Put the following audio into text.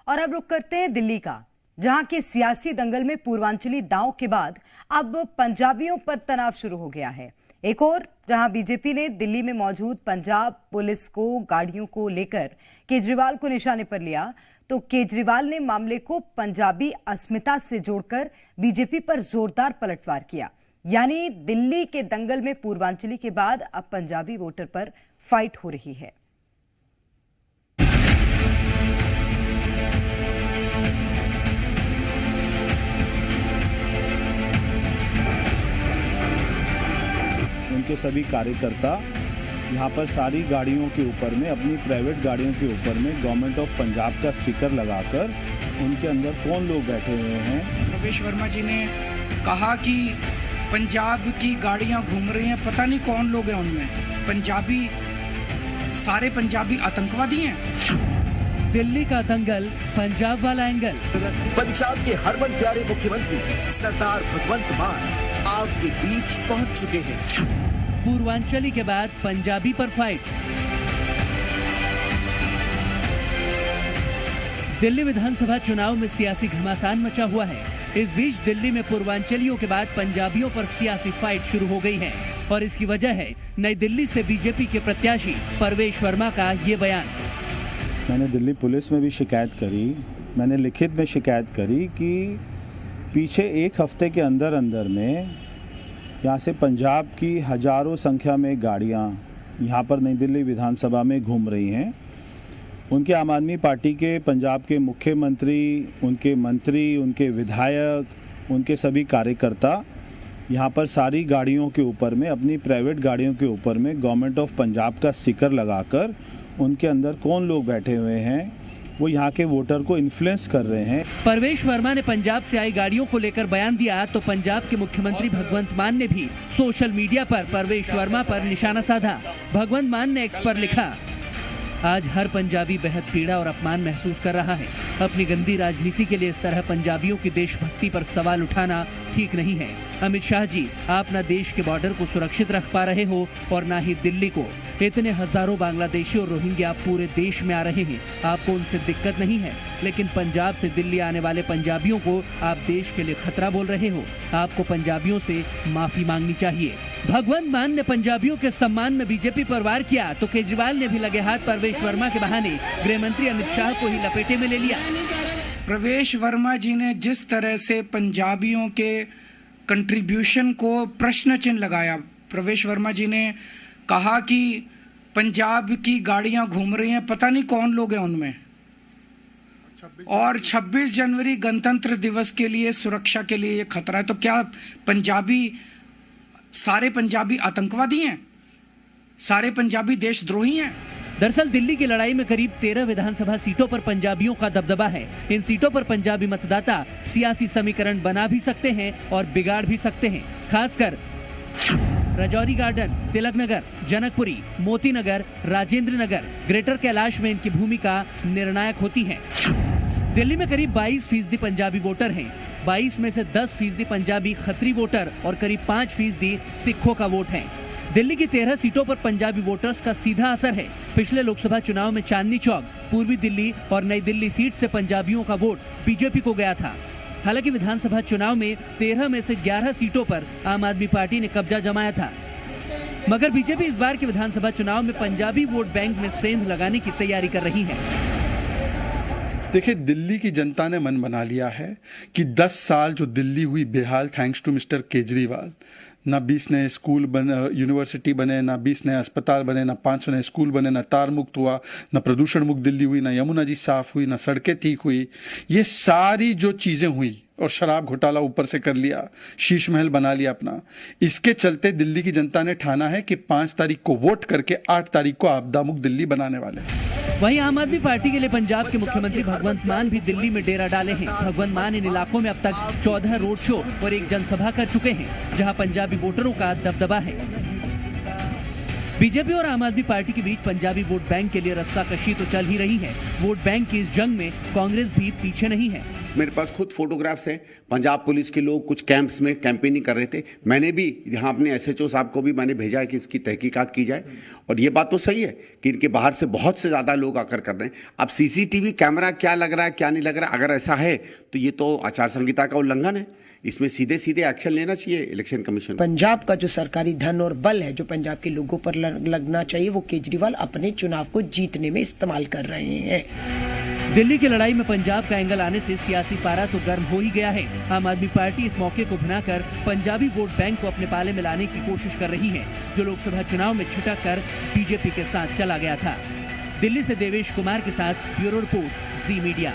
और अब रुक करते हैं दिल्ली का, जहां के सियासी दंगल में पूर्वांचली दांव के बाद अब पंजाबियों पर तनाव शुरू हो गया है। एक और जहां बीजेपी ने दिल्ली में मौजूद पंजाब पुलिस को गाड़ियों को लेकर केजरीवाल को निशाने पर लिया, तो केजरीवाल ने मामले को पंजाबी अस्मिता से जोड़कर बीजेपी पर जोरदार पलटवार किया। यानी दिल्ली के दंगल में पूर्वांचली के बाद अब पंजाबी वोटर पर फाइट हो रही है। उनके सभी कार्यकर्ता यहाँ पर सारी गाड़ियों के ऊपर में, अपनी प्राइवेट गाड़ियों के ऊपर में गवर्नमेंट ऑफ पंजाब का स्टिकर लगाकर उनके अंदर कौन लोग बैठे हुए हैं। प्रवेश वर्मा जी ने कहा कि पंजाब की गाड़ियाँ घूम रही हैं, पता नहीं कौन लोग हैं उनमें। पंजाबी, सारे पंजाबी आतंकवादी हैं। दिल्ली का दंगल, पंजाब वाला एंगल। पंजाब के हरमन प्यारे मुख्यमंत्री सरदार भगवंत मान आपके बीच पहुंच चुके हैं। पूर्वांचली के बाद पंजाबी पर फाइट। दिल्ली विधानसभा चुनाव में सियासी घमासान मचा हुआ है। इस बीच दिल्ली में पूर्वांचलियों के बाद पंजाबियों पर सियासी फाइट शुरू हो गई है और इसकी वजह है नई दिल्ली से बीजेपी के प्रत्याशी परवेश वर्मा का ये बयान। मैंने दिल्ली पुलिस में भी शिकायत करी, मैंने लिखित में शिकायत करी कि पीछे एक हफ्ते के अंदर अंदर में यहाँ से पंजाब की हजारों संख्या में गाड़ियाँ यहाँ पर नई दिल्ली विधानसभा में घूम रही हैं। उनके आम आदमी पार्टी के पंजाब के मुख्यमंत्री, उनके मंत्री, उनके विधायक, उनके सभी कार्यकर्ता यहाँ पर सारी गाड़ियों के ऊपर में, अपनी प्राइवेट गाड़ियों के ऊपर में गवर्नमेंट ऑफ पंजाब का स्टिकर लगाकर उनके अंदर कौन लोग बैठे हुए हैं वो यहाँ के वोटर को इन्फ्लुएंस कर रहे हैं। परवेश वर्मा ने पंजाब से आई गाड़ियों को लेकर बयान दिया तो पंजाब के मुख्यमंत्री भगवंत मान ने भी सोशल मीडिया पर परवेश वर्मा पर निशाना साधा। भगवंत मान ने एक्स पर लिखा, आज हर पंजाबी बेहद पीड़ा और अपमान महसूस कर रहा है। अपनी गंदी राजनीति के लिए इस तरह पंजाबियों की देशभक्ति पर सवाल उठाना ठीक नहीं है। अमित शाह जी, आप ना देश के बॉर्डर को सुरक्षित रख पा रहे हो और ना ही दिल्ली को। इतने हजारों बांग्लादेशी और रोहिंग्या पूरे देश में आ रहे हैं, आपको उनसे दिक्कत नहीं है, लेकिन पंजाब से दिल्ली आने वाले पंजाबियों को आप देश के लिए खतरा बोल रहे हो। आपको पंजाबियों से माफी मांगनी चाहिए। भगवंत मान ने पंजाबियों के सम्मान में बीजेपी पर वार किया तो केजरीवाल ने भी लगे हाथ परवेश वर्मा के बहाने गृह मंत्री अमित शाह को ही लपेटे में ले लिया। प्रवेश वर्मा जी ने जिस तरह से पंजाबियों के कंट्रीब्यूशन को प्रश्न चिन्ह लगाया, प्रवेश वर्मा जी ने कहा कि पंजाब की गाड़ियां घूम रही हैं, पता नहीं कौन लोग हैं उनमें, और 26 जनवरी गणतंत्र दिवस के लिए सुरक्षा के लिए ये खतरा है। तो क्या पंजाबी, सारे पंजाबी आतंकवादी हैं? सारे पंजाबी देशद्रोही हैं? दरअसल दिल्ली की लड़ाई में करीब 13 विधानसभा सीटों पर पंजाबियों का दबदबा है। इन सीटों पर पंजाबी मतदाता सियासी समीकरण बना भी सकते हैं और बिगाड़ भी सकते हैं। खासकर राजौरी गार्डन, तिलक नगर, जनकपुरी, मोती नगर, राजेंद्र नगर, ग्रेटर कैलाश में इनकी भूमिका निर्णायक होती है। दिल्ली में करीब 22% पंजाबी वोटर हैं। 22 में से 10% पंजाबी खत्री वोटर और करीब 5% सिखों का वोट है। दिल्ली की 13 सीटों पर पंजाबी वोटर्स का सीधा असर है। पिछले लोकसभा चुनाव में चांदनी चौक, पूर्वी दिल्ली और नई दिल्ली सीट से पंजाबियों का वोट बीजेपी को गया था। हालांकि विधानसभा चुनाव में 13 में से 11 सीटों पर आम आदमी पार्टी ने कब्जा जमाया था, मगर बीजेपी इस बार के विधानसभा चुनाव में पंजाबी वोट बैंक में सेंध लगाने की तैयारी कर रही है। देखिए, दिल्ली की जनता ने मन बना लिया है कि 10 साल जो दिल्ली हुई बेहाल, थैंक्स टू मिस्टर केजरीवाल, ना 20 नए स्कूल बने, यूनिवर्सिटी बने, ना 20 नए अस्पताल बने, ना 500 नए स्कूल बने, ना तार मुक्त हुआ, ना प्रदूषण मुक्त दिल्ली हुई, ना यमुना जी साफ हुई, ना सड़कें ठीक हुई। ये सारी जो चीज़ें हुई और शराब घोटाला ऊपर से कर लिया, शीश महल बना लिया अपना। इसके चलते दिल्ली की जनता ने ठाना है कि 5 तारीख को वोट करके 8 तारीख को आपदा मुक्त दिल्ली बनाने वाले हैं। वहीं आम आदमी पार्टी के लिए पंजाब के मुख्यमंत्री भगवंत मान भी दिल्ली में डेरा डाले हैं। भगवंत मान इन इलाकों में अब तक 14 रोड शो और एक जनसभा कर चुके हैं, जहां पंजाबी वोटरों का दबदबा है। बीजेपी और आम आदमी पार्टी के बीच पंजाबी वोट बैंक के लिए रस्साकशी तो चल ही रही है। वोट बैंक की इस जंग में कांग्रेस भी पीछे नहीं है। मेरे पास खुद फोटोग्राफ्स हैं। पंजाब पुलिस के लोग कुछ कैंप्स में कैंपेनिंग कर रहे थे। मैंने भी यहाँ अपने एसएचओ साहब को भी मैंने भेजा है कि इसकी तहकीकात की जाए। और ये बात तो सही है कि इनके बाहर से बहुत से ज़्यादा लोग आकर कर रहे हैं। अब सीसीटीवी कैमरा क्या लग रहा है क्या नहीं लग रहा है, अगर ऐसा है तो ये तो आचार संहिता का उल्लंघन है। इसमें सीधे सीधे एक्शन लेना चाहिए इलेक्शन कमीशन। पंजाब का जो सरकारी धन और बल है जो पंजाब के लोगों पर लगना चाहिए, वो केजरीवाल अपने चुनाव को जीतने में इस्तेमाल कर रहे हैं। दिल्ली की लड़ाई में पंजाब का एंगल आने से सियासी पारा तो गर्म हो ही गया है। आम आदमी पार्टी इस मौके को भुनाकर पंजाबी वोट बैंक को अपने पाले में लाने की कोशिश कर रही है, जो लोकसभा चुनाव में छिटक कर बीजेपी के साथ चला गया था। दिल्ली से देवेश कुमार के साथ ब्यूरो रिपोर्ट, जी मीडिया।